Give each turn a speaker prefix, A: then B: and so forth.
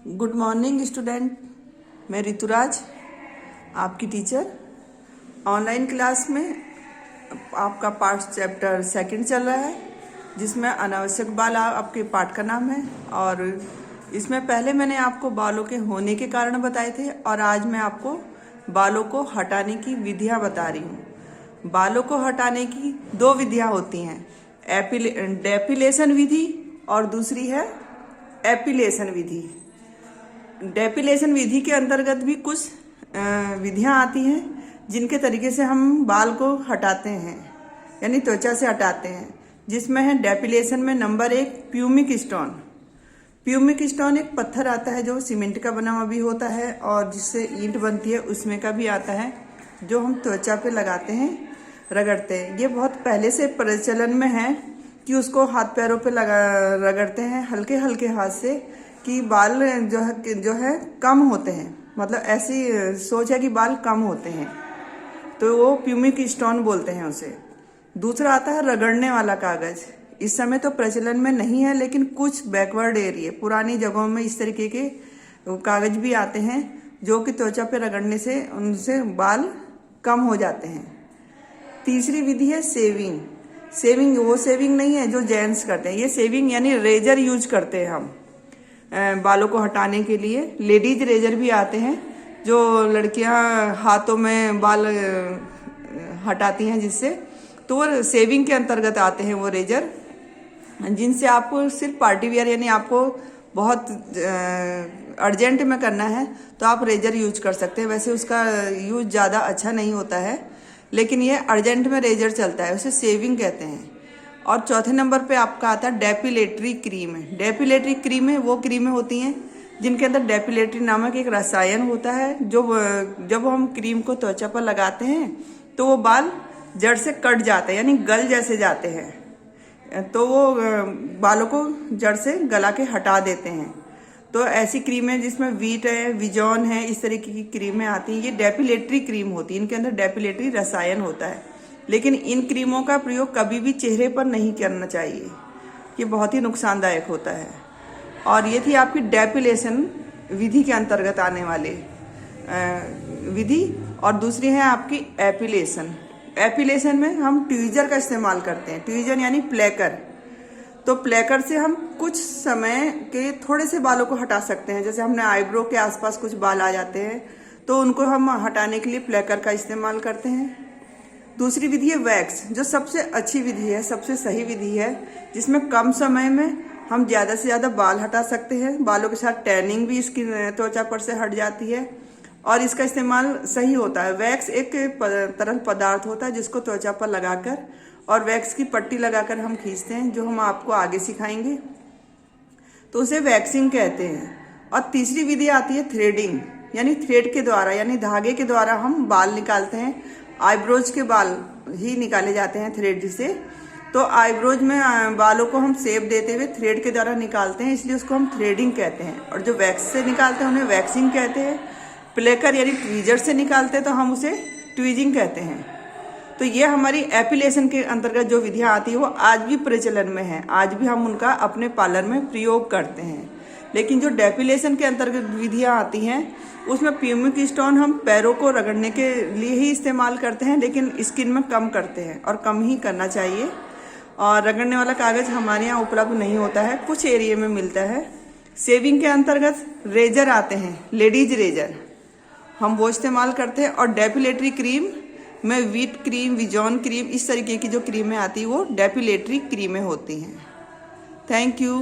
A: Good morning student. मैं ऋतुराज, आपकी teacher. Online class में आपका पाठ चैप्टर 2 चल रहा है, जिसमें अनावश्यक बाल आपके पाठ का नाम है। और इसमें पहले मैंने आपको बालों के होने के कारण बताए थे, और आज मैं आपको बालों को हटाने की विधियां बता रही हूँ। बालों को हटाने की 2 विधियां होती हैं, डेपिलेशन विधि और दूसरी है एपिलेशन विधि। डेपिलेशन विधि के अंतर्गत भी कुछ विधियां आती हैं जिनके तरीके से हम बाल को हटाते हैं, यानी त्वचा से हटाते हैं, जिसमें है डेपिलेशन में number 1 pumice stone. Pumice stone एक पत्थर आता है जो सीमेंट का बना हुआ भी होता है, और जिससे ईंट बनती है उसमें का भी आता है, जो हम त्वचा पे लगाते हैं, रगड़ते हैं। ये बहुत पहले से प्रचलन में है कि उसको हाथ पैरों पे रगड़ते हैं हल्के हल्के हाथ से, कि बाल जो है कम होते हैं। मतलब ऐसी सोच है कि बाल कम होते हैं, तो वो प्यूमिक स्टोन बोलते हैं उसे। दूसरा आता है रगड़ने वाला कागज। इस समय तो प्रचलन में नहीं है, लेकिन कुछ बैकवर्ड एरिया पुरानी जगहों में इस तरीके के कागज भी आते हैं, जो कि त्वचा पे रगड़ने से उनसे बाल कम हो जाते हैं। तीसरी विधि है सेविंग। सेविंग वो सेविंग नहीं है जो जेंट्स करते हैं, ये सेविंग यानी रेजर यूज करते हैं हम बालों को हटाने के लिए। लेडीज रेजर भी आते हैं, जो लड़कियां हाथों में बाल हटाती हैं जिससे, तो वो सेविंग के अंतर्गत आते हैं वो रेजर, जिनसे आपको सिर्फ पार्टी वियर यानी आपको बहुत अर्जेंट में करना है तो आप रेजर यूज कर सकते हैं। वैसे उसका यूज ज़्यादा अच्छा नहीं होता है, लेकिन ये अर्जेंट में रेजर चलता है, उसे सेविंग कहते हैं। और चौथे नंबर पे आपका आता है डेपिलेटरी क्रीम। डेपिलेटरी क्रीमें वो क्रीमें होती हैं जिनके अंदर डेपिलेटरी नामक एक रसायन होता है, जो जब हम क्रीम को त्वचा पर लगाते हैं तो वो बाल जड़ से कट जाते हैं, यानी गल जैसे जाते हैं, तो वो बालों को जड़ से गला के हटा देते हैं। तो ऐसी क्रीमें जिसमें वीट है, विजॉन है, इस तरीके की क्रीमें आती हैं, ये डेपिलेटरी क्रीम होती है। इनके अंदर डेपिलेटरी रसायन होता है, लेकिन इन क्रीमों का प्रयोग कभी भी चेहरे पर नहीं करना चाहिए, ये बहुत ही नुकसानदायक होता है। और ये थी आपकी डेपिलेशन विधि के अंतर्गत आने वाले विधि। और दूसरी है आपकी एपिलेशन। एपिलेशन में हम ट्वीजर का इस्तेमाल करते हैं। ट्वीजर यानी प्लेकर। तो प्लेकर से हम कुछ समय के थोड़े से बालों को हटा सकते हैं। जैसे हमने आईब्रो के आसपास कुछ बाल आ जाते हैं, तो उनको हम हटाने के लिए प्लेकर का इस्तेमाल करते हैं। दूसरी विधि है वैक्स, जो सबसे अच्छी विधि है, सबसे सही विधि है, जिसमें कम समय में हम ज़्यादा से ज़्यादा बाल हटा सकते हैं। बालों के साथ टैनिंग भी इसकी त्वचा पर से हट जाती है, और इसका इस्तेमाल सही होता है। वैक्स एक तरल पदार्थ होता है जिसको त्वचा पर लगाकर और वैक्स की पट्टी लगाकर हम खींचते हैं, जो हम आपको आगे सिखाएंगे, तो उसे वैक्सिंग कहते हैं। और तीसरी विधि आती है थ्रेडिंग, यानी थ्रेड के द्वारा, यानी धागे के द्वारा हम बाल निकालते हैं। आईब्रोज के बाल ही निकाले जाते हैं थ्रेड से, तो आईब्रोज में बालों को हम शेप देते हुए थ्रेड के द्वारा निकालते हैं, इसलिए उसको हम थ्रेडिंग कहते हैं। और जो वैक्स से निकालते हैं उन्हें वैक्सिंग कहते हैं। प्लेकर यानी ट्वीजर से निकालते हैं तो हम उसे ट्वीजिंग कहते हैं। तो ये हमारी एपिलेशन के अंतर्गत जो विधियां आती है वो आज भी प्रचलन में है, आज भी हम उनका अपने पार्लर में प्रयोग करते हैं। लेकिन जो डेपिलेशन के अंतर्गत विधियां आती हैं उसमें प्यूमिक स्टोन हम पैरों को रगड़ने के लिए ही इस्तेमाल करते हैं, लेकिन स्किन में कम करते हैं, और कम ही करना चाहिए। और रगड़ने वाला कागज हमारे यहाँ उपलब्ध नहीं होता है, कुछ एरिया में मिलता है। सेविंग के अंतर्गत रेजर आते हैं, लेडीज रेजर, हम वो इस्तेमाल करते हैं। और डेपिलेटरी क्रीम में वीट क्रीम, विजॉन क्रीम, इस तरीके की जो क्रीमें आती हैं वो डेपिलेटरी क्रीमें होती हैं। Thank you.